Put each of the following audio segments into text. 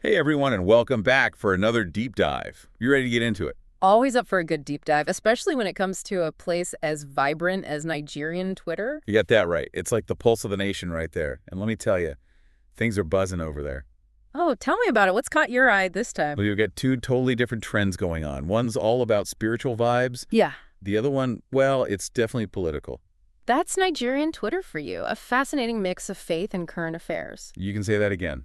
Hey everyone, and welcome back for another deep dive. You ready to get into it? Always up for a good deep dive, especially when it comes to a place as vibrant as Nigerian Twitter. You got that right. It's like the pulse of the nation right there. And let me tell you, things are buzzing over there. Oh, tell me about it. What's caught your eye this time? Well, you've got two totally different trends going on. One's all about spiritual vibes. Yeah, The other one, well, it's definitely political. that's Nigerian Twitter for you. A fascinating mix of faith and current affairs. You can say that again.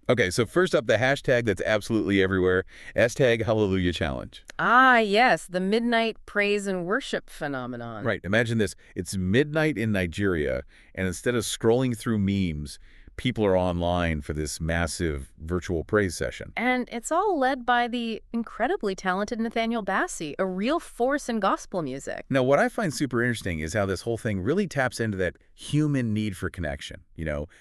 Okay, so first up, the hashtag that's absolutely everywhere, hashtag Hallelujah Challenge. Ah, yes, the midnight praise and worship phenomenon. Right, imagine this. It's midnight in Nigeria, and instead of scrolling through memes, people are online for this massive virtual praise session. And it's all led by the incredibly talented Nathaniel Bassey, a real force in gospel music. Now, what I find super interesting is how this whole thing really taps into that human need for connection,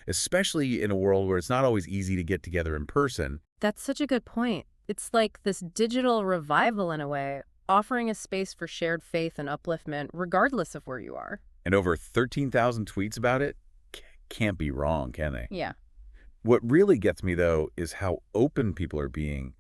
especially in a world where it's not always easy to get together in person. That's such a good point. It's like this digital revival in a way, offering a space for shared faith and upliftment regardless of where you are. And over 13,000 tweets about it can't be wrong, can they? Yeah. What really gets me, though, is how open people are being,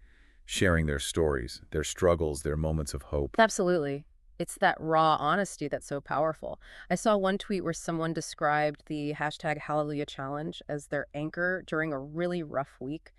sharing their stories, their struggles, their moments of hope. Absolutely. It's that raw honesty that's so powerful. I saw one tweet where someone described the hashtag Hallelujah Challenge as their anchor during a really rough week.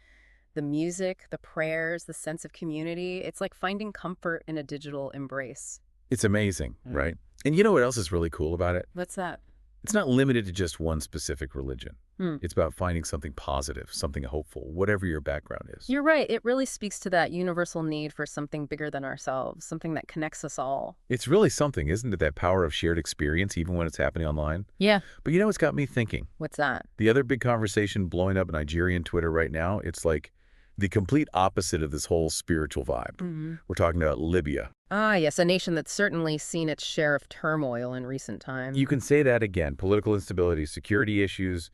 The music, the prayers, the sense of community, it's like finding comfort in a digital embrace. It's amazing, right? And you know what else is really cool about it? What's that? It's not limited to just one specific religion. Hmm. It's about finding something positive, something hopeful, whatever your background is. You're right. It really speaks to that universal need for something bigger than ourselves, something that connects us all. It's really something, isn't it, that power of shared experience, even when it's happening online? Yeah. But you know what's got me thinking? What's that? The other big conversation blowing up Nigerian Twitter right now, it's like the complete opposite of this whole spiritual vibe. We're talking about Libya. Ah, yes, a nation that's certainly seen its share of turmoil in recent times. You can say that again. Political instability, security issues,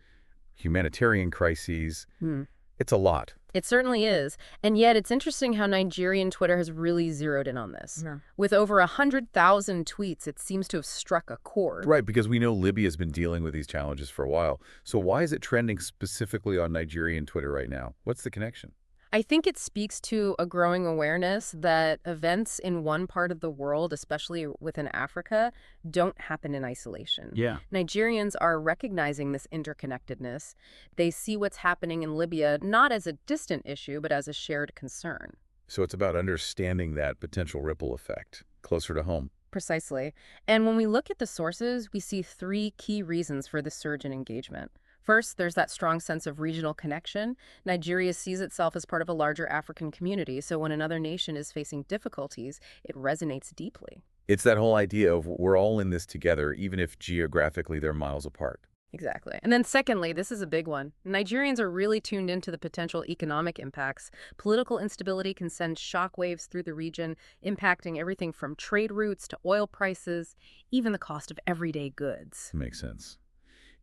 humanitarian crises. Hmm. It's a lot. It certainly is. And yet it's interesting how Nigerian Twitter has really zeroed in on this. Yeah. With over 100,000 tweets, it seems to have struck a chord. Right, because we know Libya's been dealing with these challenges for a while. So why is it trending specifically on Nigerian Twitter right now? What's the connection? I think it speaks to a growing awareness that events in one part of the world, especially within Africa, don't happen in isolation. Yeah. Nigerians are recognizing this interconnectedness. They see what's happening in Libya not as a distant issue, but as a shared concern. So it's about understanding that potential ripple effect closer to home. Precisely. And when we look at the sources, we see three key reasons for the surge in engagement. First, there's that strong sense of regional connection. Nigeria sees itself as part of a larger African community, so when another nation is facing difficulties, it resonates deeply. It's that whole idea of we're all in this together, even if geographically they're miles apart. Exactly. And then secondly, this is a big one. Nigerians are really tuned into the potential economic impacts. Political instability can send shockwaves through the region, impacting everything from trade routes to oil prices, even the cost of everyday goods. Makes sense.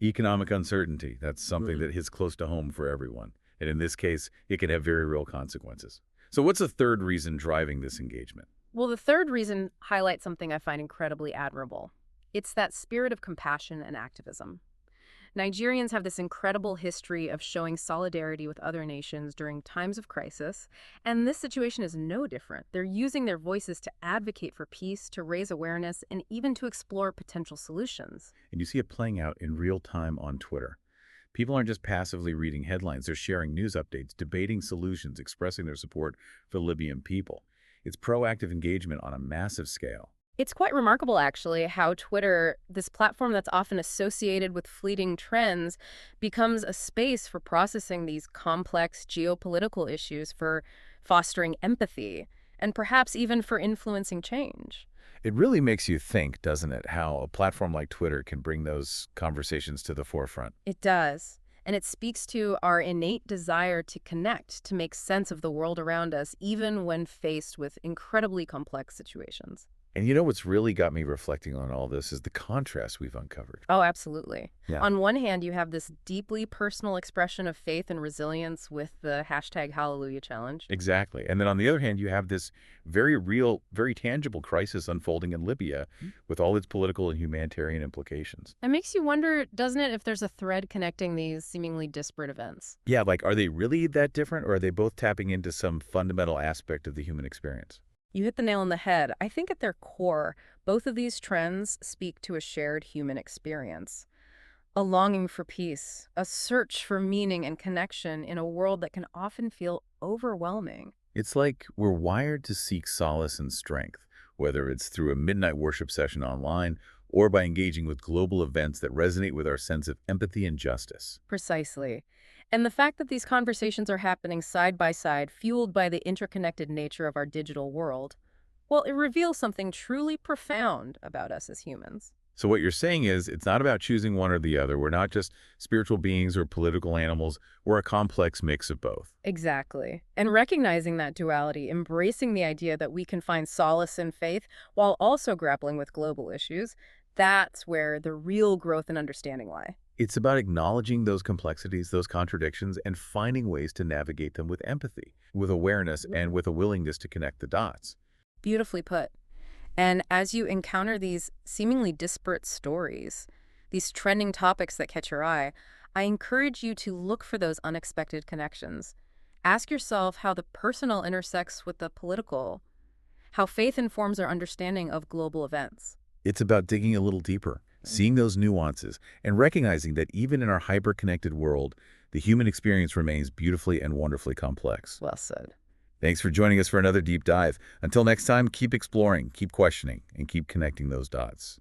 Economic uncertainty, that's something that hits close to home for everyone. And in this case, it can have very real consequences. So what's the third reason driving this engagement? Well, the third reason highlights something I find incredibly admirable. It's that spirit of compassion and activism. Nigerians have this incredible history of showing solidarity with other nations during times of crisis, and this situation is no different. They're using their voices to advocate for peace, to raise awareness, and even to explore potential solutions. And you see it playing out in real time on Twitter. People aren't just passively reading headlines, they're sharing news updates, debating solutions, expressing their support for Libyan people. It's proactive engagement on a massive scale. It's quite remarkable, actually, how Twitter, this platform that's often associated with fleeting trends, becomes a space for processing these complex geopolitical issues, for fostering empathy, and perhaps even for influencing change. It really makes you think, doesn't it, how a platform like Twitter can bring those conversations to the forefront. It does. And it speaks to our innate desire to connect, to make sense of the world around us, even when faced with incredibly complex situations. And you know what's really got me reflecting on all this is the contrast we've uncovered. Oh, absolutely. Yeah. On one hand, you have this deeply personal expression of faith and resilience with the hashtag Hallelujah Challenge. Exactly. And then on the other hand, you have this very real, very tangible crisis unfolding in Libya with all its political and humanitarian implications. It makes you wonder, doesn't it, if there's a thread connecting these seemingly disparate events? Yeah, like, are they really that different, or are they both tapping into some fundamental aspect of the human experience? You hit the nail on the head. I think at their core, both of these trends speak to a shared human experience. A longing for peace, a search for meaning and connection in a world that can often feel overwhelming. It's like we're wired to seek solace and strength, whether it's through a midnight worship session online or by engaging with global events that resonate with our sense of empathy and justice. Precisely. And the fact that these conversations are happening side by side, fueled by the interconnected nature of our digital world, well, it reveals something truly profound about us as humans. So what you're saying is it's not about choosing one or the other. We're not just spiritual beings or political animals. We're a complex mix of both. Exactly. And recognizing that duality, embracing the idea that we can find solace in faith while also grappling with global issues, that's where the real growth and understanding lie. It's about acknowledging those complexities, those contradictions, and finding ways to navigate them with empathy, with awareness, and with a willingness to connect the dots. Beautifully put. And as you encounter these seemingly disparate stories, these trending topics that catch your eye, I encourage you to look for those unexpected connections. Ask yourself how the personal intersects with the political, how faith informs our understanding of global events. It's about digging a little deeper, seeing those nuances, and recognizing that even in our hyper-connected world, the human experience remains beautifully and wonderfully complex. Well said. Thanks for joining us for another deep dive. Until next time, keep exploring, keep questioning, and keep connecting those dots.